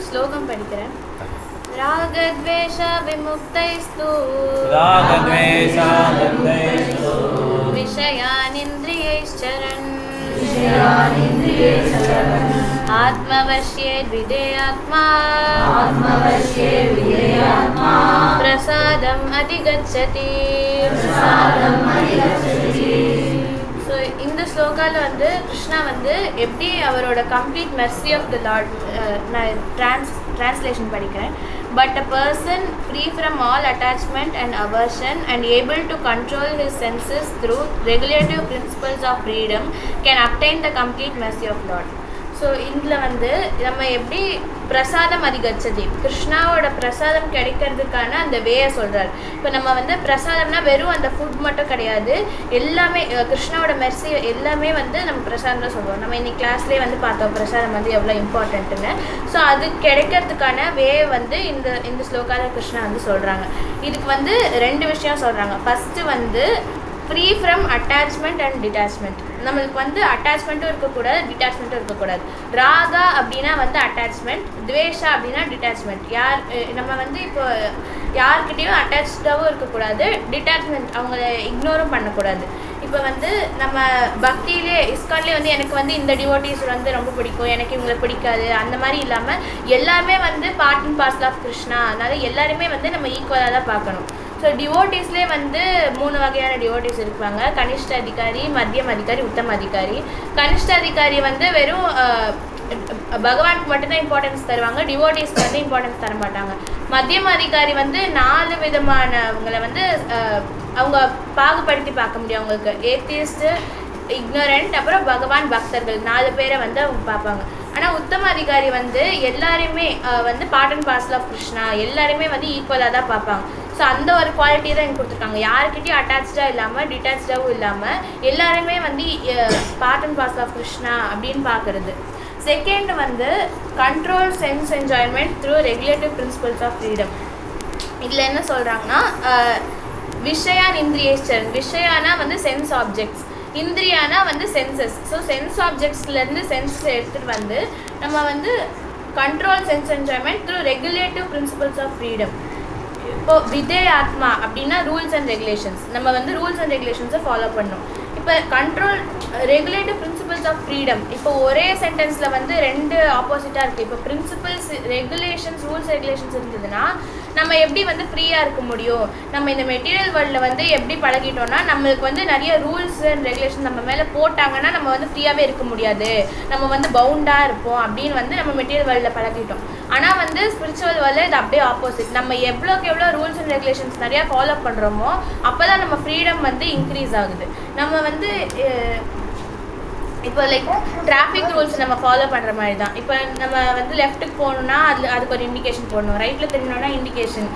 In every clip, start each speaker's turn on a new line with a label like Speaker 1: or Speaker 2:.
Speaker 1: ஸ்லோகம் படிக்கிறேன். ராகத்வேஷ விமுக்தைஸ்து விஷயானிந்திரியைச்சரன் ஆத்மவஷ்யே விதேயாத்மா பிரசாதம் அதிகச்சதி. ஸோ இந்த ஸ்லோகாவில் வந்து கிருஷ்ணா வந்து எப்படி அவரோட complete mercy of the lord, நான் translation படிக்கிறேன். But a person free from all attachment and aversion and able to control his senses through regulative principles of freedom can obtain the complete mercy of Lord. So இதில் வந்து நம்ம எப்படி பிரசாதம் அதிகச்சதி, கிருஷ்ணாவோட பிரசாதம் கிடைக்கிறதுக்கான அந்த வேயை சொல்கிறார். இப்போ நம்ம வந்து பிரசாதம்னா வெறும் அந்த ஃபுட் மட்டும் கிடையாது, எல்லாமே கிருஷ்ணாவோட மெர்சி எல்லாமே வந்து நம்ம பிரசாதம் தான் சொல்லுவோம். நம்ம இன்னைக்கு கிளாஸ்லேயே வந்து பார்த்தோம் பிரசாதம் வந்து எவ்வளோ இம்பார்ட்டன்ட்டுன்னு. ஸோ அது கிடைக்கிறதுக்கான வே வந்து இந்த ஸ்லோகாவில் கிருஷ்ணா வந்து சொல்கிறாங்க. இதுக்கு வந்து 2 விஷயம் சொல்கிறாங்க. ஃபஸ்ட்டு வந்து free from attachment and detachment. நம்மளுக்கு வந்து அட்டாச்மெண்ட்டும் இருக்கக்கூடாது, டிட்டாச்மெண்ட்டும் இருக்கக்கூடாது. ராகா அப்படின்னா வந்து அட்டாச்மெண்ட், துவேஷா அப்படின்னா டிட்டாச்மெண்ட். நம்ம வந்து இப்போ யார்கிட்டையும் அட்டாச்சாகவும் இருக்கக்கூடாது, டிட்டாச்மெண்ட் அவங்கள இக்னோரும் பண்ணக்கூடாது. இப்போ வந்து நம்ம பக்தியிலே இஸ்கான்லேயே வந்து எனக்கு வந்து இந்த டிவோட்டீஸ் வந்து ரொம்ப பிடிக்கும், எனக்கு இவங்களை பிடிக்காது, அந்த மாதிரி இல்லாமல் எல்லாமே வந்து part and parcel of Krishna. அதனால எல்லாருமே வந்து நம்ம ஈக்குவலாக தான் பார்க்கணும். ஸோ டிவோட்டீஸ்லேயே வந்து 3 வகையான டிவோட்டீஸ் இருப்பாங்க. கனிஷ்ட அதிகாரி, மத்தியம் அதிகாரி, உத்தம அதிகாரி. கனிஷ்ட அதிகாரி வந்து வெறும் பகவானுக்கு மட்டும்தான் இம்பார்ட்டன்ஸ் தருவாங்க, டிவோட்டீஸ்க்கு வந்து இம்பார்ட்டன்ஸ் தர மாட்டாங்க. மத்தியம் அதிகாரி வந்து 4 விதமானவங்களை வந்து அவங்க பாகுபடுத்தி பார்க்க முடியும். அவங்களுக்கு ஏத்தியஸ்ட்டு, இக்னோரண்ட், அப்புறம் பகவான், பக்தர்கள் 4 பேரை வந்து அவங்க பார்ப்பாங்க. ஆனால் உத்தம அதிகாரி வந்து எல்லாருமே வந்து part and parcel of Krishna, எல்லாருமே வந்து ஈக்குவலாக தான் பார்ப்பாங்க. ஸோ அந்த ஒரு குவாலிட்டி தான் எனக்கு கொடுத்துருக்காங்க. யாருக்கிட்டையும் அட்டாச்சாக இல்லாமல் டிட்டாச்சாகவும் இல்லாமல் எல்லாருமே வந்து part and parcel of Krishna அப்படின்னு பார்க்குறது. செகண்ட் வந்து control sense enjoyment through regulative principles of freedom. இதில் என்ன சொல்கிறாங்கன்னா விஷயான் இந்திரியேச்சரன். விஷயானா வந்து சென்ஸ் ஆப்ஜெக்ட்ஸ், இந்திரியானா வந்து சென்சஸ். ஸோ சென்ஸ் ஆப்ஜெக்ட்ஸ்லேருந்து சென்சஸ் எடுத்துகிட்டு வந்து நம்ம வந்து control sense enjoyment through regulative principles of freedom. இப்போது விதேயாத்மா அப்படின்னா ரூல்ஸ் அண்ட் ரெகுலேஷன்ஸ். நம்ம வந்து ரூல்ஸ் அண்ட் ரெகுலேஷன்ஸை ஃபாலோ பண்ணணும். இப்போ control regulative principles of freedom, இப்போ ஒரே சென்டென்ஸில் வந்து 2 ஆப்போசிட்டாக இருக்குது. இப்போ பிரின்சிபல்ஸ், ரெகுலேஷன்ஸ், ரூல்ஸ் ரெகுலேஷன்ஸ் இருந்ததுன்னா நம்ம எப்படி வந்து ஃப்ரீயாக இருக்க முடியும்? நம்ம இந்த மெட்டீரியல் வேர்ல்டில் வந்து எப்படி பழகிட்டோம்னா நம்மளுக்கு வந்து நிறைய ரூல்ஸ் அண்ட் ரெகுலேஷன் நம்ம மேலே போட்டாங்கன்னா நம்ம வந்து ஃப்ரீயாகவே இருக்க முடியாது, நம்ம வந்து பவுண்டாக இருப்போம் அப்படின்னு வந்து நம்ம மெட்டீரியல் வேர்ல்டில் பழகிட்டோம். ஆனால் வந்து ஸ்பிரிச்சுவல் வேர்ல்டில் இது அப்படியே ஆப்போசிட். நம்ம எவ்வளோக்கு எவ்வளோ ரூல்ஸ் அண்ட் ரெகுலேஷன்ஸ் நிறையா ஃபாலோ பண்ணுறோமோ அப்போ தான் நம்ம ஃப்ரீடம் வந்து இன்க்ரீஸ் ஆகுது. நம்ம வந்து இப்போ லைக் டிராஃபிக் ரூல்ஸ் நம்ம ஃபாலோ பண்ணுற மாதிரி தான். இப்போ நம்ம வந்து லெஃப்ட்டுக்கு போகணுன்னா அதுக்கு ஒரு இண்டிகேஷன் போடணும், ரைட்டில் திரும்பினோன்னா இண்டிகேஷன்,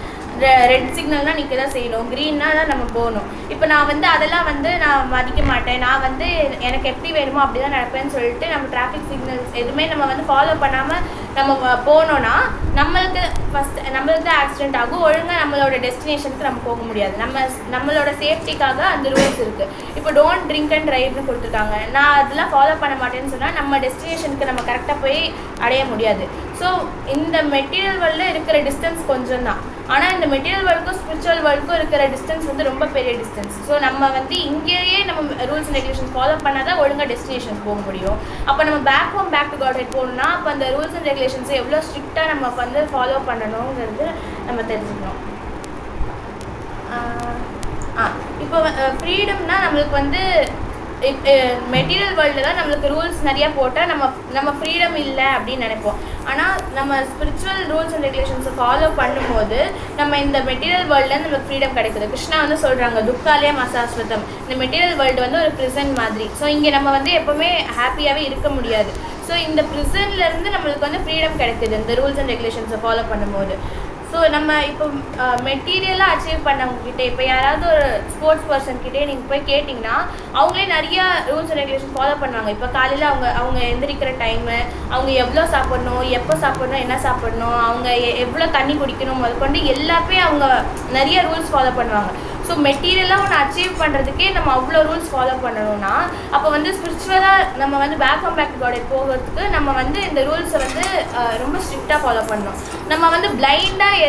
Speaker 1: ரெட் சிக்னல்னால் நிற்க தான் செய்யணும், க்ரீன்னா தான் நம்ம போகணும். இப்போ நான் வந்து அதெல்லாம் வந்து நான் மதிக்க மாட்டேன், நான் வந்து எனக்கு எப்படி வேணுமோ அப்படி தான் நடப்பேன்னு சொல்லிட்டு நம்ம டிராஃபிக் சிக்னல்ஸ் எதுவுமே நம்ம வந்து ஃபாலோ பண்ணாமல் நம்ம போனோன்னா நம்மளுக்கு தான் ஆக்சிடென்ட் ஆகும். ஒழுங்காக நம்மளோட டெஸ்டினேஷனுக்கு நம்ம போக முடியாது. நம்மளோட சேஃப்டிக்காக அந்த ரூல்ஸ் இருக்குது. இப்போ டோன்ட் ட்ரிங்க் அண்ட் ட்ரைவ்னு கொடுத்துருக்காங்க. நான் அதெல்லாம் ஃபாலோ பண்ண மாட்டேன்னு சொன்னால் நம்ம டெஸ்டினேஷனுக்கு நம்ம கரெக்டாக போய் அடைய முடியாது. ஸோ இந்த மெட்டீரியல் வேர்ல்டில் இருக்கிற டிஸ்டன்ஸ் கொஞ்சம் தான், ஆனால் இந்த மெட்டீரியல் வேர்ல்டுக்கும் ஸ்பிரிச்சுவல் வேர்ல்டுக்கும் இருக்கிற டிஸ்டன்ஸ் வந்து ரொம்ப பெரிய டிஸ்டன்ஸ். ஸோ நம்ம வந்து இங்கேயே நம்ம ரூல்ஸ் அண்ட் ரெகுலேஷன்ஸ் ஃபாலோ பண்ணால் தான் ஒழுங்காக டெஸ்டினேஷன் போக முடியும். அப்போ நம்ம பேக் டு காட் ஹெட் போகணும்னா அப்போ அந்த ரூல்ஸ் அண்ட் ரெகுலேஷன்ஸை எவ்வளோ ஸ்ட்ரிக்டாக நம்ம வந்து ஃபாலோ பண்ணணுங்கிறது நம்ம தெரிஞ்சுக்கணும். இப்போ ஃப்ரீடம்னா நம்மளுக்கு வந்து மெட்டீரியல் வேர்ல்டில் தான் நம்மளுக்கு ரூல்ஸ் நிறையா போட்டால் நம்ம ஃப்ரீடம் இல்லை அப்படின்னு நினைப்போம். ஆனால் நம்ம ஸ்பிரிச்சுவல் ரூல்ஸ் அண்ட் ரெகுலேஷன்ஸை ஃபாலோ பண்ணும்போது நம்ம இந்த மெட்டீரியல் வேர்ல்டில் நம்மளுக்கு ஃப்ரீடம் கிடைக்குது. கிருஷ்ணா வந்து சொல்கிறாங்க துக்காலே மசாஸ்வதம், இந்த மெட்டீரியல் வேர்ல்டு வந்து ஒரு ப்ரிசன் மாதிரி. ஸோ இங்கே நம்ம வந்து எப்போவுமே ஹாப்பியாகவே இருக்க முடியாது. ஸோ இந்த ப்ரிசன்லேருந்து நம்மளுக்கு வந்து ஃப்ரீடம் கிடைக்குது இந்த ரூல்ஸ் அண்ட் ரெகுலேஷன்ஸை ஃபாலோ பண்ணும்போது. ஸோ நம்ம இப்போ மெட்டீரியலாக அச்சீவ் பண்ணவங்ககிட்ட, இப்போ யாராவது ஒரு ஸ்போர்ட்ஸ் பர்சன்கிட்டே நீங்கள் போய் கேட்டிங்கன்னா அவங்களே நிறையா ரூல்ஸ் அண்ட் ரெகுலேஷன் ஃபாலோ பண்ணுவாங்க. இப்போ காலையில் அவங்க எந்திரிக்கிற டைமு, அவங்க எவ்வளோ சாப்பிட்ணும், எப்போ சாப்பிட்ணும், என்ன சாப்பிட்ணும், அவங்க எவ்வளோ தண்ணி குடிக்கணும் முதற்கொண்டு எல்லாமே அவங்க நிறைய ரூல்ஸ் ஃபாலோ பண்ணுவாங்க. ஸோ ஸோ மெட்டீரியலாக ஒன்று அச்சீவ் பண்ணுறதுக்கே நம்ம அவ்வளோ ரூல்ஸ் ஃபாலோ பண்ணணும்னா அப்போ வந்து ஸ்பிரிச்சுவலாக நம்ம வந்து பேக் காட் போகிறதுக்கு நம்ம வந்து இந்த ரூல்ஸை வந்து ரொம்ப ஸ்ட்ரிக்டாக ஃபாலோ பண்ணணும். நம்ம வந்து பிளைண்டாக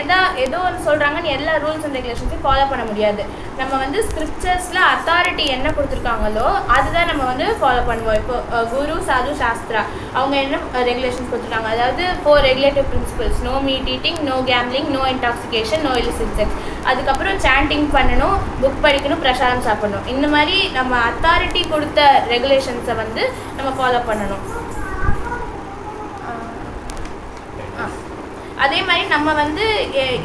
Speaker 1: ஏதோ ஒன்று சொல்கிறாங்கன்னு எல்லா ரூல்ஸ் அண்ட் ரெகுலேஷன்ஸையும் ஃபாலோ பண்ண முடியாது. நம்ம வந்து ஸ்கிரிப்சர்ஸில் அத்தாரிட்டி என்ன கொடுத்துருக்காங்களோ அதுதான் நம்ம வந்து ஃபாலோ பண்ணுவோம். இப்போ குரு சாது சாஸ்திரா அவங்க என்ன ரெகுலேஷன்ஸ் கொடுத்துருக்காங்க, அதாவது 4 regulative principles: no meat eating, no gambling, no intoxication, no illicit sex. அதுக்கப்புறம் சாண்டிங் பண்ணணும், புக் படிக்கணும், பிரசாதம் சாப்பிடணும். இந்த மாதிரி நம்ம அத்தாரிட்டி கொடுத்த ரெகுலேஷன்ஸை வந்து நம்ம ஃபாலோ பண்ணணும். அதே மாதிரி நம்ம வந்து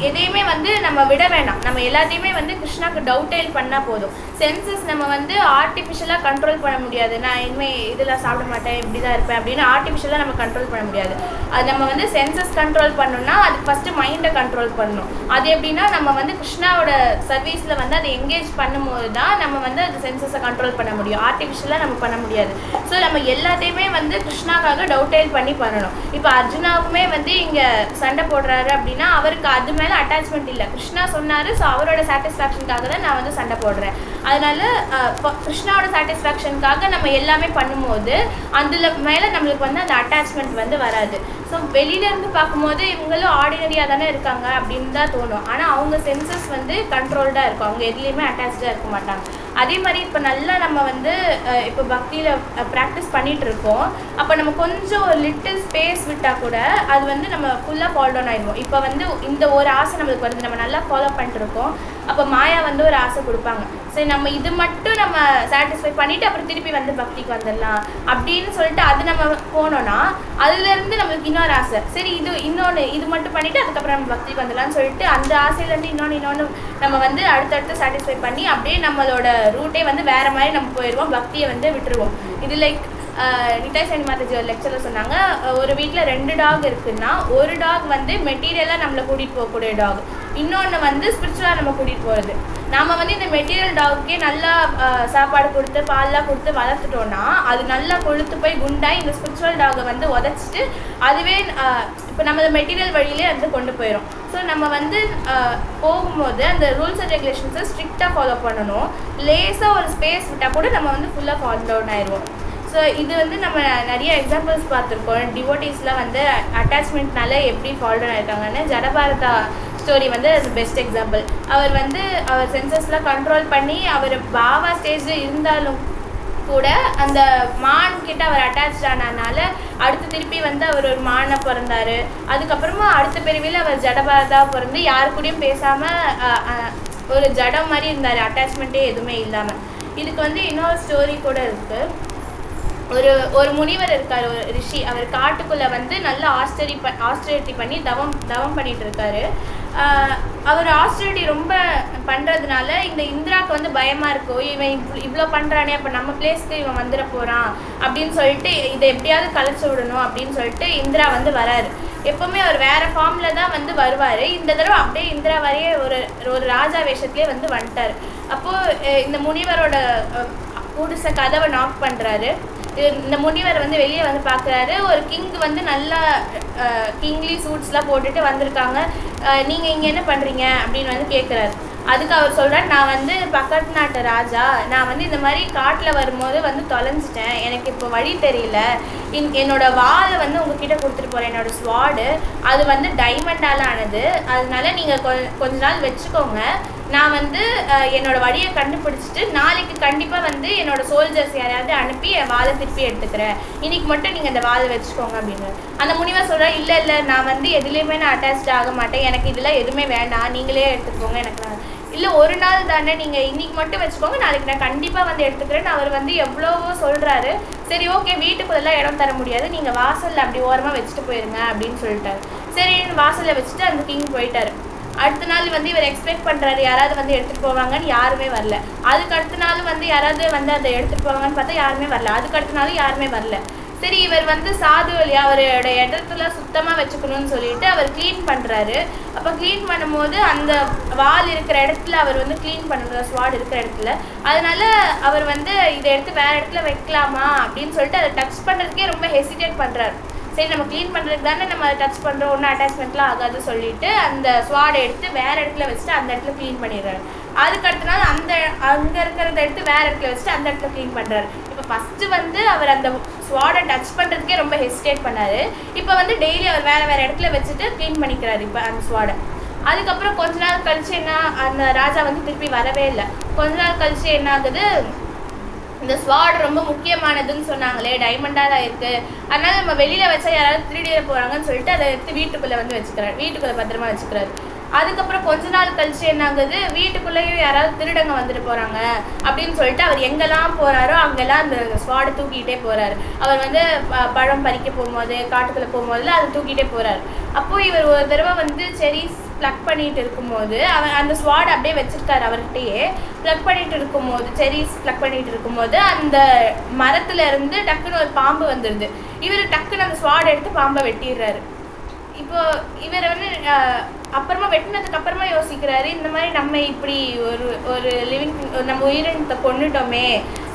Speaker 1: எதையுமே வந்து நம்ம விட வேண்டாம். நம்ம எல்லாத்தையுமே வந்து கிருஷ்ணாவுக்கு டவுட்டைல் பண்ணால் போதும். சென்சஸ் நம்ம வந்து ஆர்டிஃபிஷியலாக கண்ட்ரோல் பண்ண முடியாது. நான் இனிமேல் இதெல்லாம் சாப்பிட மாட்டேன், இப்படி தான் இருப்பேன் அப்படின்னு ஆர்டிஃபிஷியலாக நம்ம கண்ட்ரோல் பண்ண முடியாது. அது நம்ம வந்து சென்சஸ் கண்ட்ரோல் பண்ணணும்னா அதுக்கு ஃபஸ்ட்டு மைண்டை கண்ட்ரோல் பண்ணணும். அது எப்படின்னா நம்ம வந்து கிருஷ்ணாவோட சர்வீஸில் வந்து அதை எங்கேஜ் பண்ணும்போது தான் நம்ம வந்து அது சென்சஸை கண்ட்ரோல் பண்ண முடியும். ஆர்டிஃபிஷியலாக நம்ம பண்ண முடியாது. ஸோ நம்ம எல்லாத்தையுமே வந்து கிருஷ்ணாக்காக டவுட்டைல் பண்ணி பண்ணணும். இப்போ அர்ஜுனாவுக்குமே வந்து இங்கே சண்டை போடுறாரு அப்படின்னா அவருக்கு அது மேலே அட்டாச்மெண்ட் இல்லை. கிருஷ்ணா சொன்னார், ஸோ அவரோட சாட்டிஸ்ஃபேக்ஷனுக்காக தான் நான் வந்து சண்டை போடுறேன். அதனால கிருஷ்ணாவோட சாட்டிஸ்ஃபேக்ஷனுக்காக நம்ம எல்லாமே பண்ணும்போது அதில் மேலே நம்மளுக்கு வந்து அந்த அட்டாச்மெண்ட் வந்து வராது. ஸோ வெளியிலேருந்து பார்க்கும்போது இவங்களும் ஆர்டினரியாக தானே இருக்காங்க அப்படின்னு தான் தோணும். ஆனால் அவங்க சென்சஸ் வந்து கண்ட்ரோல்டாக இருக்கும். அவங்க எதுலேயுமே அட்டாச்சாக இருக்க மாட்டாங்க. அதே மாதிரி இப்போ நல்லா நம்ம வந்து இப்போ பக்தியில் ப்ராக்டிஸ் பண்ணிகிட்டு இருக்கோம். அப்போ நம்ம கொஞ்சம் ஒரு லிட்டில் ஸ்பேஸ் விட்டால் கூட அது வந்து நம்ம ஃபுல்லாக ஃபாலோ டவுன் ஆகிடுவோம். இப்போ வந்து இந்த ஒரு ஆசை நம்மளுக்கு வந்து நம்ம நல்லா ஃபாலோ பண்ணிட்டு இருக்கோம். அப்போ மாயா வந்து ஒரு ஆசை கொடுப்பாங்க, சரி நம்ம இது மட்டும் நம்ம சாட்டிஸ்ஃபை பண்ணிவிட்டு அப்புறம் திருப்பி வந்து பக்திக்கு வந்துடலாம் அப்படின்னு சொல்லிட்டு அது நம்ம போனோன்னா அதுலேருந்து நம்மளுக்கு இன்னொரு ஆசை, சரி இன்னொன்று இது மட்டும் பண்ணிவிட்டு அதுக்கப்புறம் நம்ம பக்திக்கு வந்துடலாம்னு சொல்லிட்டு அந்த ஆசையிலேருந்து இன்னொன்று நம்ம வந்து அடுத்தடுத்து சாட்டிஸ்ஃபை பண்ணி அப்படியே நம்மளோட ரூட்டே வந்து வேறு மாதிரி நம்ம போயிடுவோம், பக்தியை வந்து விட்டுருவோம். இது லைக் நிதாய் சனி மாதாஜி ஒரு லெக்சரில் சொன்னாங்க, ஒரு வீட்டில் 2 டாக் இருக்குன்னா ஒரு டாக் வந்து மெட்டீரியலாக நம்மளை கூட்டிகிட்டு போகக்கூடிய டாக், இன்னொன்று வந்து ஸ்பிரிச்சுவலாக நம்ம கூட்டிகிட்டு போகிறது. நாம் வந்து இந்த மெட்டீரியல் டாக்குக்கே நல்லா சாப்பாடு கொடுத்து பால்லாம் கொடுத்து வளர்த்துட்டோன்னா அது நல்லா கொழுத்து போய் குண்டாய் இந்த ஸ்பிரிச்சுவல் டாகை வந்து உதச்சிட்டு அதுவே இப்போ நம்ம மெட்டீரியல் வழியிலே வந்து கொண்டு போயிடும். ஸோ நம்ம வந்து போகும்போது அந்த ரூல்ஸ் அண்ட் ரெகுலேஷன்ஸை ஸ்ட்ரிக்டாக ஃபாலோ பண்ணணும். லேசாக ஒரு ஸ்பேஸ் விட்டால் கூட நம்ம வந்து ஃபுல்லாக ஃபாலோ டவுன் ஆயிடுவோம். ஸோ இது வந்து நம்ம நிறைய எக்ஸாம்பிள்ஸ் பார்த்துருக்கோம். டிவோட்டீஸ்லாம் வந்து அட்டாச்மெண்ட்னால எப்படி ஃபாலோ டவுன் ஆயிருக்காங்கன்னு. ஜடபாரதா ஸ்டோரி வந்து அது பெஸ்ட் எக்ஸாம்பிள். அவர் வந்து அவர் சென்சஸ்லாம் கண்ட்ரோல் பண்ணி அவர் பாவா ஸ்டேஜில் இருந்தாலும் கூட அந்த மான் கிட்ட அவர் அட்டாச் ஆனதுனால அடுத்து திருப்பி வந்து அவர் ஒரு மானை பிறந்தார். அதுக்கப்புறமா அடுத்த பிரிவில் அவர் ஜடபாரதா பிறந்து யாரு கூடயும் பேசாமல் ஒரு ஜடம் மாதிரி இருந்தார், அட்டாச்மெண்ட்டே எதுவுமே இல்லாமல். இதுக்கு வந்து இன்னொரு ஸ்டோரி கூட இருக்குது. ஒரு முனிவர் இருக்கார், ஒரு ரிஷி. அவர் காட்டுக்குள்ளே வந்து நல்லா ஆஸ்டரிட்டி பண்ணி தவம் பண்ணிட்டு இருக்காரு. அவர் ஆஸ்டரிட்டி ரொம்ப பண்ணுறதுனால இந்த இந்திராவுக்கு வந்து பயமாக இருக்கும், இவன் இவ்வளோ பண்ணுறானே அப்போ நம்ம பிளேஸ்க்கு இவன் வந்துட போகிறான் அப்படின்னு சொல்லிட்டு இதை எப்படியாவது கலைச்சி விடணும் அப்படின்னு சொல்லிட்டு இந்திரா வந்து வராரு. எப்போவுமே அவர் வேறு ஃபார்மில் தான் வந்து வருவார். இந்த தடவை அப்படியே இந்திரா வரையே ஒரு ராஜா வேஷத்துலேயே வந்து வந்துட்டார். அப்போது இந்த முனிவரோட புதுச கதவை நாக் பண்ணுறாரு. இந்த முனிவர் வந்து வெளியே வந்து பார்க்குறாரு. ஒரு கிங் வந்து நல்லா கிங்லி சூட்ஸ்லாம் போட்டுட்டு வந்திருக்காங்க. நீங்கள் இங்கே என்ன பண்ணுறீங்க அப்படின்னு வந்து கேட்குறாரு. அதுக்கு அவர் சொல்கிறார், நான் வந்து பக்கத்து நாட்டு ராஜா, நான் வந்து இந்த மாதிரி காட்டில் வரும்போது வந்து தொலைஞ்சிட்டேன், எனக்கு இப்போ வழி தெரியல, என்னோடய வாளை வந்து உங்ககிட்ட கொடுத்துட்டு போகிறேன், என்னோடய ஸ்வாடு அது வந்து டைமண்டால் ஆனது, அதனால நீங்கள் கொஞ்ச நாள் வச்சுக்கோங்க, நான் வந்து என்னோடய வழியை கண்டுபிடிச்சிட்டு நாளைக்கு கண்டிப்பாக வந்து என்னோடய சோல்ஜர்ஸ் யாரையாவது அனுப்பி என் வாழை திருப்பி எடுத்துக்கிறேன், இன்றைக்கி மட்டும் நீங்கள் இந்த வாழை வச்சுக்கோங்க அப்படின்னு. அந்த முனிவர் சொல்கிறா, இல்லை நான் வந்து எதுலேயுமே நான் அட்டாச்ட் ஆக மாட்டேன், எனக்கு இதெல்லாம் எதுவுமே வேண்டாம், நீங்களே எடுத்துக்கோங்க, எனக்கு இல்லை ஒரு நாள் தானே, நீங்கள் இன்றைக்கி மட்டும் வச்சுக்கோங்க, நாளைக்கு நான் கண்டிப்பாக வந்து எடுத்துக்கிறேன்னு அவர் வந்து எவ்வளவோ சொல்கிறாரு. சரி ஓகே, வீட்டுக்குள்ளெல்லாம் இடம் தர முடியாது, நீங்கள் வாசலில் அப்படி ஓரமாக வச்சுட்டு போயிருங்க அப்படின்னு சொல்லிட்டாரு. சரி வாசலில் வச்சுட்டு அந்த கிங் போயிட்டார். அடுத்த நாள் வந்து இவர் எக்ஸ்பெக்ட் பண்ணுறாரு யாராவது வந்து எடுத்துகிட்டு போவாங்கன்னு, யாருமே வரல. அதுக்கு அடுத்த நாள் வந்து யாராவது வந்து அதை எடுத்துகிட்டு போவாங்கன்னு பார்த்தா யாருமே வரல. அதுக்கு அடுத்த நாள் யாருமே வரல. சரி இவர் வந்து சாது இல்லையா, அவரோட இடத்துல சுத்தமாக வச்சுக்கணும்னு சொல்லிட்டு அவர் க்ளீன் பண்ணுறாரு. அப்போ க்ளீன் பண்ணும்போது அந்த வால் இருக்கிற இடத்துல அவர் வந்து க்ளீன் பண்ணுறாரு, ஸ்வாட் இருக்கிற இடத்துல. அதனால அவர் வந்து இதை எடுத்து வேறு இடத்துல வைக்கலாமா அப்படின்னு சொல்லிட்டு அதை டச் பண்ணுறதுக்கே ரொம்ப ஹெசிடேட் பண்ணுறாரு. சரி நம்ம க்ளீன் பண்ணுறதுக்கு தானே நம்ம அதை டச் பண்ணுறோம், ஒன்றும் அட்டாச்மெண்ட்லாம் ஆகாது சொல்லிட்டு அந்த ஸ்வாடை எடுத்து வேறு இடத்துல வச்சுட்டு அந்த இடத்துல க்ளீன் பண்ணிடுறாரு. அதுக்கு அடுத்த நாள் அங்கே இருக்கிறத எடுத்து வேறு இடத்துல வச்சுட்டு அந்த இடத்துல க்ளீன் பண்ணுறாரு. இப்போ ஃபஸ்ட்டு வந்து அவர் அந்த ஸ்வாடை டச் பண்ணுறதுக்கே ரொம்ப ஹெசிடேட் பண்ணார். இப்போ வந்து டெய்லி அவர் வேறு இடத்துல வச்சுட்டு க்ளீன் பண்ணிக்கிறாரு இப்போ அந்த ஸ்வாடை. அதுக்கப்புறம் கொஞ்ச நாள் கழிச்சு என்ன, அந்த ராஜா வந்து திருப்பி வரவே இல்லை. கொஞ்ச நாள் கழிச்சு என்ன ஆகுது, இந்த ஸ்வாட் ரொம்ப முக்கியமானதுன்னு சொன்னாங்களே, டைமண்டாக தான் இருக்குது, அதனால நம்ம வெளியில் வச்சா யாராவது திருடிட போகிறாங்கன்னு சொல்லிட்டு அதை எடுத்து வீட்டுக்குள்ளே வந்து வச்சுக்கிறாரு, வீட்டுக்குள்ளே பத்திரமா வச்சுக்கிறாரு. அதுக்கப்புறம் கொஞ்ச நாள் கழிச்சு என்ன ஆகுது, வீட்டுக்குள்ளேயும் யாராவது திருடங்க வந்துட்டு போகிறாங்க அப்படின்னு சொல்லிட்டு அவர் எங்கெல்லாம் போகிறாரோ அங்கெல்லாம் அந்த ஸ்வாடை தூக்கிட்டே போகிறாரு. அவர் வந்து பழம் பறிக்க போகும்போது, காட்டுக்குள்ளே போகும்போதுல அதை தூக்கிட்டே போகிறாரு. அப்போது இவர் ஒரு தடவை வந்து செரிஸ் ப்ளக் பண்ணிட்டு இருக்கும்போது அந்த ஸ்வாட் அப்படியே வச்சிருக்காரு அவர்கிட்டயே. ப்ளக் பண்ணிட்டு இருக்கும்போது, செரிஸ் ப்ளக் பண்ணிட்டு இருக்கும்போது அந்த மரத்துல இருந்து டக்குன்னு ஒரு பாம்பு வந்துடுது. இவர் டக்குன்னு அந்த ஸ்வாட் எடுத்து பாம்பை வெட்டிடுறாரு. இப்போ இவர் வந்து அப்புறமா வெட்டினதுக்கு அப்புறமா யோசிக்கிறாரு, இந்த மாதிரி நம்ம இப்படி ஒரு லிவிங் நம்ம உயிரினத்தை கொண்டுட்டோமே,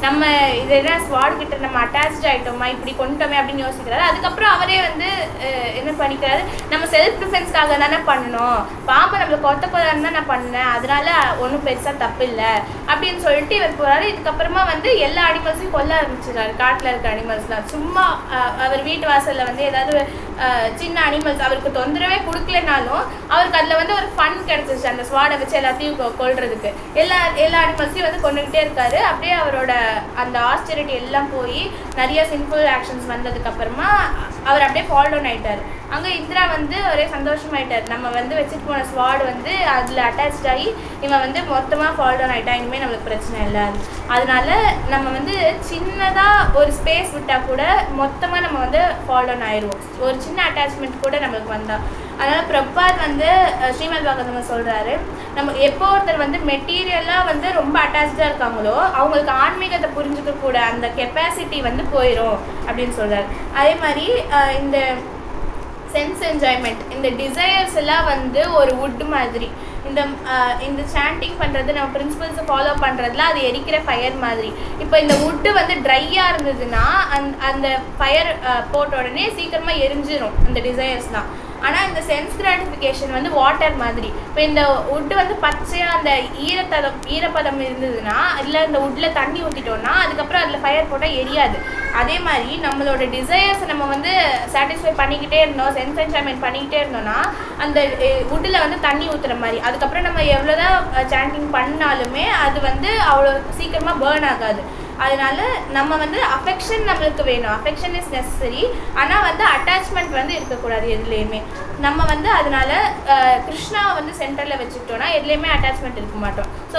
Speaker 1: நம்ம இது என்ன ஸ்வாட் கிட்ட நம்ம அட்டாச்ட் ஆகிட்டோமா, இப்படி கொண்டுட்டோமே அப்படின்னு யோசிக்கிறாரு. அதுக்கப்புறம் அவரே வந்து என்ன பண்ணிக்கிறாரு, நம்ம செல்ஃப் டிஃபென்ஸ்க்காக தானே பண்ணணும், பாம்பை நம்மளுக்கு கொத்தப்போதான்னு தான் நான் பண்ணேன், அதனால ஒன்றும் பெருசாக தப்பு இல்லை அப்படின்னு சொல்லிட்டு இவர் போகிறாரு. இதுக்கப்புறமா வந்து எல்லா அனிமல்ஸையும் கொல்ல ஆரம்பிச்சிடுறாரு, காட்டில் இருக்க அனிமல்ஸ்லாம். சும்மா அவர் வீட்டு வாசலில் வந்து ஏதாவது சின்ன அனிமல்ஸ் அவருக்கு தொந்தரவே கொடுக்கலனாலும் அவருக்கு அதில் வந்து ஒரு ஃபன் கிடச்சிச்சு, அந்த ஸ்வாடை வச்சு எல்லாத்தையும் கொல்றதுக்கு. எல்லா அனிமல்ஸையும் வந்து கொண்டுகிட்டே இருக்காரு. அப்படியே அவரோட அந்த ஆஸ்டெரிட்டி எல்லாம் போய் நிறைய சிம்பிள் ஆக்ஷன்ஸ் வந்ததுக்கப்புறமா அவர் அப்படியே ஃபால் டவுன் ஆகிட்டார். அங்கே இந்திரா வந்து ஒரே சந்தோஷமாயிட்டார், நம்ம வந்து வச்சுட்டு போன ஸ்வாட் வந்து அதில் அட்டாச் ஆகி இவன் வந்து மொத்தமாக ஃபால் டவுன் ஆகிட்டா, இனிமேல் நம்மளுக்கு பிரச்சனை இல்லை. அதனால நம்ம வந்து சின்னதாக ஒரு ஸ்பேஸ் விட்டால் கூட மொத்தமாக நம்ம வந்து ஃபால் டவுன் ஆயிடுவோம், ஒரு சின்ன அட்டாச்மெண்ட் கூட நம்மளுக்கு வந்தால். அதனால் பிரபாத் வந்து ஸ்ரீமத் பாகவதம் சொல்கிறாரு, நம்ம எப்போ ஒருத்தர் வந்து மெட்டீரியலாக வந்து ரொம்ப அட்டாச்சாக இருக்காங்களோ அவங்களுக்கு ஆன்மீகத்தை புரிஞ்சுக்க கூட அந்த கெப்பாசிட்டி வந்து போயிடும் அப்படின்னு சொல்கிறார். அதே மாதிரி இந்த சென்ஸ் என்ஜாய்மெண்ட், இந்த டிசையர்ஸ் எல்லாம் வந்து ஒரு வுட் மாதிரி, இந்த சாண்டிங் பண்ணுறது, நம்ம பிரின்சிபல்ஸை ஃபாலோ பண்ணுறதுல அது எரிக்கிற ஃபயர் மாதிரி. இப்போ இந்த வுட்டு வந்து ட்ரையாக இருந்ததுன்னா அந்த ஃபயர் போட்ட உடனே சீக்கிரமாக எரிஞ்சிடும் அந்த டிசையர்ஸ்லாம். ஆனால் இந்த சென்ஸ் கிராட்டிஃபிகேஷன் வந்து வாட்டர் மாதிரி. இப்போ இந்த வுட்டு வந்து பச்சையாக அந்த ஈரப்பதம் இருந்ததுன்னா, இல்லை இந்த வுட்டில் தண்ணி ஊற்றிட்டோன்னா அதுக்கப்புறம் அதில் ஃபயர் போட்டால் எரியாது. அதே மாதிரி நம்மளோட டிசையர்ஸை நம்ம வந்து சாட்டிஸ்ஃபை பண்ணிக்கிட்டே இருந்தோம், சென்ஸ் என்ஜாய்மெண்ட் பண்ணிக்கிட்டே இருந்தோம்னா அந்த வுட்டில் வந்து தண்ணி ஊற்றுற மாதிரி. அதுக்கப்புறம் நம்ம எவ்வளோதான் சாண்டிங் பண்ணாலுமே அது வந்து அவ்வளோ சீக்கிரமாக பேர்ன் ஆகாது. அதனால நம்ம வந்து அஃபெக்ஷன் நம்மளுக்கு வேணும், அஃபெக்ஷன் இஸ் நெசசரி, ஆனால் வந்து அட்டாச்மெண்ட் வந்து இருக்கக்கூடாது எதுலேயுமே. நம்ம வந்து அதனால கிருஷ்ணாவை வந்து சென்டரில் வச்சுக்கிட்டோன்னா எதுலேயுமே அட்டாச்மெண்ட் இருக்க மாட்டோம். ஸோ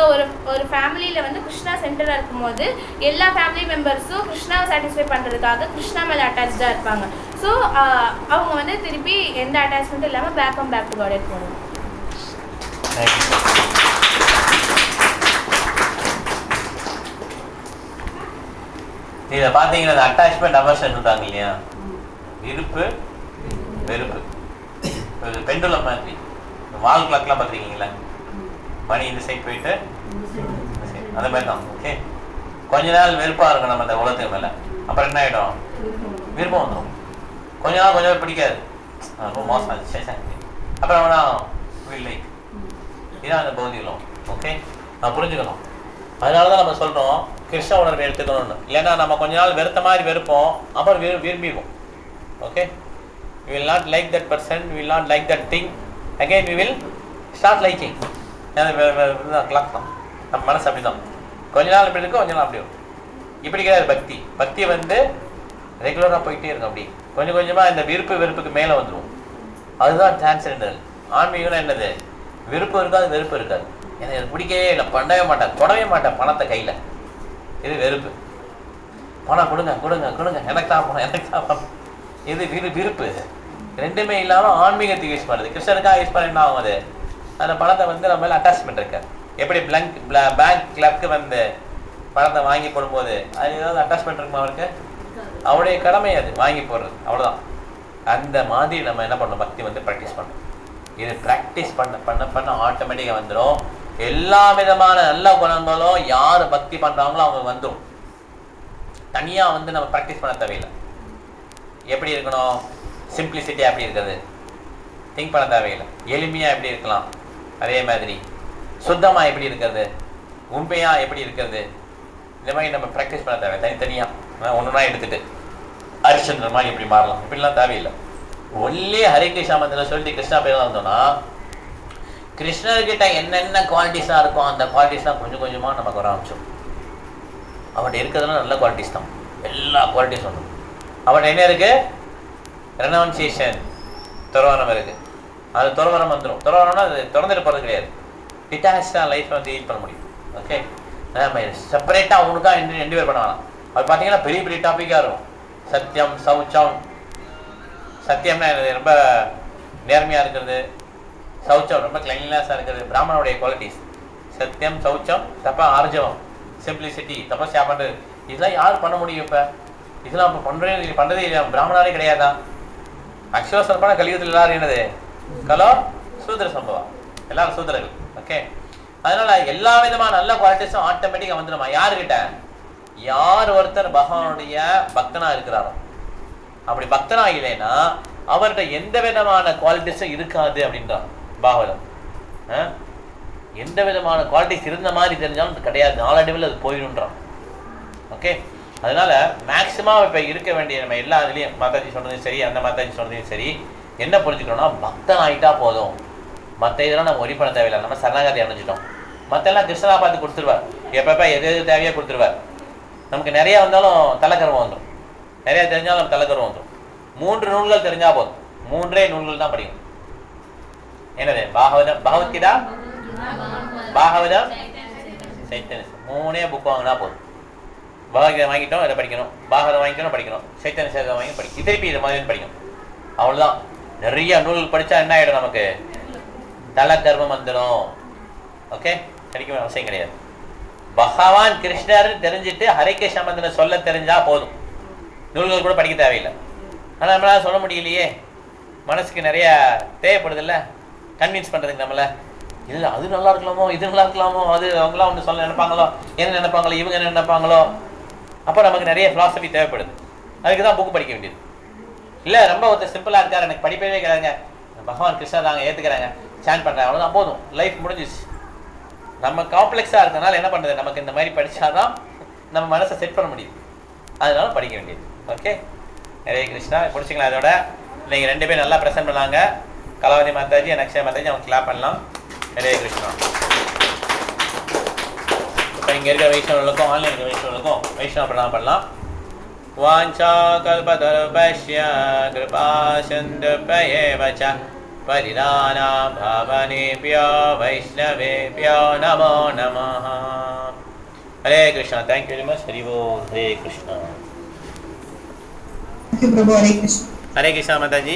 Speaker 1: ஒரு ஃபேமிலியில் வந்து கிருஷ்ணா சென்டராக இருக்கும்போது எல்லா ஃபேமிலி மெம்பர்ஸும் கிருஷ்ணாவை சாட்டிஸ்ஃபை பண்ணுறதுக்காக கிருஷ்ணா மேலே அட்டாச்சாக இருப்பாங்க. ஸோ அவங்க வந்து திருப்பி எந்த அட்டாச்மெண்ட்டும் இல்லாமல் பேக் டு காட் போகணும்.
Speaker 2: இதை பார்த்தீங்கன்னா அட்டாச்மெண்ட் அவர்ஷன் சொல்றாங்க இல்லையா, விருப்பு வெறுப்பு, பெண்டுலம் மாதிரி. வால் கிளாக்லாம் பார்த்துருக்கீங்களா, மணி இந்த சைட் போயிட்டு அந்த மாதிரி தான். ஓகே, கொஞ்ச நாள் வெறுப்பாக இருக்கும் நம்ம அந்த உலகத்துக்கு மேலே, அப்புறம் என்ன ஆகிடும், விருப்பம் வந்துடும். கொஞ்ச நாள் கொஞ்சம் பிடிக்காது, ரொம்ப மோசம் ஆச்சு, அப்புறம் அவனா இல்லை. இதான் அந்த பௌதிகம். ஓகே, நான் புரிஞ்சுக்கணும். அதனால தான் நம்ம சொல்கிறோம் கிருஷ்ண உணர்வை எடுத்துக்கணும்னு. இல்லைன்னா நம்ம கொஞ்ச நாள் வெறுத்த மாதிரி வெறுப்போம், அப்புறம் விரும்பிவோம். Okay, we will not like that person, we will not like that thing, again we will start liking. Clock தான் நம்ம மனசு அப்படி தான், கொஞ்ச நாள் இப்படி இருக்கும், கொஞ்ச நாள் அப்படி இருக்கும். இப்படி கிடையாது பக்தி. பக்தி வந்து ரெகுலராக போயிட்டே இருக்கும். அப்படி கொஞ்சம் கொஞ்சமாக இந்த விருப்பு வெறுப்புக்கு மேலே வந்துடும். அதுதான் டிரான்செண்டல். ஆன்மீகம்னா என்னது, விருப்பம் இருக்காது வெறுப்பு இருக்காது. எனக்கு இது பிடிக்கவே இல்லை, பண்ணவே மாட்டேன், தொடவே மாட்டேன் பணத்தை கையில், இது வெறுப்பு. பணம் கொடுங்க கொடுங்க கொடுங்க, எனக்கு தான் பணம் எனக்கு தான் பணம், இது விருப்பு. ரெண்டுமே இல்லாமல் ஆன்மீகத்துக்கு யூஸ் பண்ணுறது, கிருஷ்ணனுக்காக யூஸ் பண்ண என்ன ஆகும், அது அந்த பணத்தை வந்து நம்ம மேலே அட்டாச்மெண்ட் இருக்கு. எப்படி பேங்க் கிளப்க்கு வந்து பணத்தை வாங்கி போடும்போது அது ஏதாவது அட்டாச்மெண்ட் இருக்குமா அவருக்கு, அவருடைய கடமை அது வாங்கி போடுறது, அவ்வளோதான். அந்த மாதிரி நம்ம என்ன பண்ணணும், பக்தி வந்து ப்ராக்டிஸ் பண்ணணும். இது ப்ராக்டிஸ் பண்ண பண்ண பண்ண ஆட்டோமேட்டிக்காக வந்துடும். எல்லா விதமான நல்ல குணங்களும் யார் பக்தி பண்ணுறாங்களோ அவங்க வந்துடும். தனியாக வந்து நம்ம ப்ராக்டிஸ் பண்ண தேவையில்லை. எப்படி இருக்கணும், சிம்பிளிசிட்டியாக எப்படி இருக்கிறது, திங்க் பண்ண தேவையில்லை. எளிமையாக எப்படி இருக்கலாம், அதே மாதிரி சுத்தமாக எப்படி இருக்கிறது, உண்மையாக எப்படி இருக்கிறது, இந்த மாதிரி நம்ம ப்ராக்டிஸ் பண்ண தேவை. தனித்தனியாக ஒன்றுனா எடுத்துகிட்டு ஹரிச்சந்திரன் மாதிரி எப்படி மாறலாம் இப்படிலாம் தேவையில்லை. ஒன்லி ஹரே கிருஷ்ணா மந்திரம் சொல்லிட்டு கிருஷ்ணா பேர்லாம் வந்தோம்னா கிருஷ்ணர்கிட்ட என்னென்ன குவாலிட்டிஸாக இருக்கும் அந்த குவாலிட்டிஸ்லாம் கொஞ்சம் கொஞ்சமாக நமக்கு வர ஆரம்பிச்சோம். அவன்கிட்ட இருக்கிறதுலாம் நல்ல குவாலிட்டிஸ் தான், எல்லா குவாலிட்டிஸும் ஒன்று. அவன்கிட்ட என்ன இருக்குது, ரெனவுன்சியேஷன் துறவரம் இருக்குது. அது துறவரம் வந்துடும். துறவரம்னா அது திறந்துட்டு போகிறது கிடையாது, டிட்டாச்சாக லைஃப்பை வந்து லீட் பண்ண முடியும். ஓகே, நம்ம செப்பரேட்டாக அவனுக்காக ரெண்டு பேர் பண்ண வேணாம். அது பார்த்தீங்கன்னா பெரிய பெரிய டாப்பிக்காக இருக்கும். சத்தியம் சௌச்சம், சத்தியம்னா ரொம்ப நேர்மையாக இருக்கிறது, சௌச்சம் ரொம்ப கிளீன்லினஸாக இருக்கிறது, பிராமணனுடைய குவாலிட்டிஸ். சத்தியம் சௌச்சம், தப்பா ஆர்ஜவம், சிம்பிளிசிட்டி, தபஸ்யா பண்ணுறது, இதெல்லாம் யார் பண்ண முடியும்? இப்போ இதெல்லாம் இப்போ பண்ணுறதே இல்லை, பிராமணாலே கிடையாதா? ஆக்சுவலாக சொல்லப்போனால் கலியுகத்தில் எல்லாரும் என்னது, கலோ சூத்திர சம்பவம், எல்லாரும் சூத்திரர்கள். ஓகே, அதனால் எல்லா விதமான நல்ல குவாலிட்டிஸும் ஆட்டோமேட்டிக்காக வந்துடுமா யாருக்கிட்ட? யார் ஒருத்தர் பகவானுடைய பக்தனாக இருக்கிறாரோ. அப்படி பக்தனாக இல்லைன்னா அவர்கிட்ட எந்த விதமான குவாலிட்டிஸும் இருக்காது அப்படின்றான் பாகவதம். எந்த விதமான குவாலிட்டிஸ் இருந்த மாதிரி தெரிஞ்சாலும் அது கிடையாது, நாளடைவில் அது போயிடுன்றான். ஓகே, அதனால மேக்சிமம் இப்போ இருக்க வேண்டிய நம்ம எல்லா இதுலேயும் மாதாஜி சொன்னதும் சரி, அந்த மாதாஜி சொன்னதையும் சரி, என்ன புரிஞ்சுக்கணும்னா பக்தன் ஆகிட்டா போதும். மற்ற இதெல்லாம் நம்ம ஒரி பண்ண தேவையில்லை, நம்ம சரணாகதி அடைஞ்சிட்டோம். மற்றெல்லாம் கிருஷ்ணா பார்த்து கொடுத்துருவார், எப்பப்போ எது எது தேவையாக கொடுத்துருவார். நமக்கு நிறையா வந்தாலும் தலைக்கருவம் வந்துடும், நிறையா தெரிஞ்சாலும் நம்ம தலைக்கருவம் வந்துடும். 3 நூல்கள் தெரிஞ்சால் போதும், 3 நூல்கள் தான் படிக்கணும். என்னது, பாகவதம், பகவத்கீதா, பாகவதம், சைத்தன்ய, 3 புக் வாங்கினா போதும். பகவத்கீதை வாங்கிட்டோம், இதை படிக்கணும். பாகவதம் வாங்கிக்கணும், படிக்கணும். சைத்தன்ய சேதம் வாங்கி படிக்கணும். திருப்பி இதை மாதிரி படிக்கணும். அவ்வளோதான். நிறைய நூல்கள் படித்தா என்ன ஆகிடும், நமக்கு தலை கர்வம் வந்துடும். ஓகே, கிடைக்க அவசியம் கிடையாது. பகவான் கிருஷ்ணர் தெரிஞ்சுட்டு ஹரே கிருஷ்ண மந்திரம் சொல்ல தெரிஞ்சா போதும், நூல்கள் கூட படிக்க தேவையில்லை. ஆனால் நம்மளால சொல்ல முடியலையே, மனசுக்கு நிறைய தேவைப்படுதில்ல, கன்வின்ஸ் பண்ணுறதுக்கு நம்மள. இல்லை அது நல்லா இருக்கலாமோ, இது நல்லா இருக்கலாமோ, அது அவங்களாம் ஒன்று சொல்ல நினைப்பாங்களோ, என்ன நினைப்பாங்களோ, இவங்க என்ன நினைப்பாங்களோ. அப்போ நமக்கு நிறைய ஃபிலாசபி தேவைப்படுது. அதுக்கு தான் புக்கு படிக்க வேண்டியது. இல்லை ரொம்ப ஒருத்தர் சிம்பிளாக இருக்கார், எனக்கு படிப்பவே கிடையாதுங்க, பகவான் கிருஷ்ணர் தாங்க ஏற்றுக்கிறாங்க, சேன் பண்ணுறாங்க, அவ்வளோதான் போதும், லைஃப் முடிஞ்சிச்சு. நம்ம காம்ப்ளெக்ஸாக இருக்கிறதுனால என்ன பண்ணுறது, நமக்கு இந்த மாதிரி படித்தாதான் நம்ம மனசை செட் பண்ண முடியும். அதனால படிக்க வேண்டியது. ஓகே, ஹரே கிருஷ்ணா. முடிச்சிங்களா? அதோட நீங்கள் 2 பேரும் நல்லா ப்ரெசென்ட் பண்ணாங்க. கலாவதி மாதாஜி, அக்ஷயா மாதாஜி, அவங்க கிளாப் பண்ணலாம். ஹரே கிருஷ்ணா. இப்போ இங்கே இருக்கிற வைஷ்ணவர்களுக்கும் ஆன்லைன் இருக்கிற வைஷ்ணவர்களுக்கும் வைஷ்ணவ பிரணாமம் பண்ணலாம். வாஞ்சா கல்பதர்பஷ்ய கிருபா சிந்துப்யேவ ச பரிதானா பாவனேப்யோ வைஷ்ணவேப்யோ நமோ நமः. Hare Krishna. Thank you very much. Hari Om. Hare Krishna.
Speaker 3: प्रभु हरे कृष्ण.
Speaker 2: हरे कृष्णा माताजी.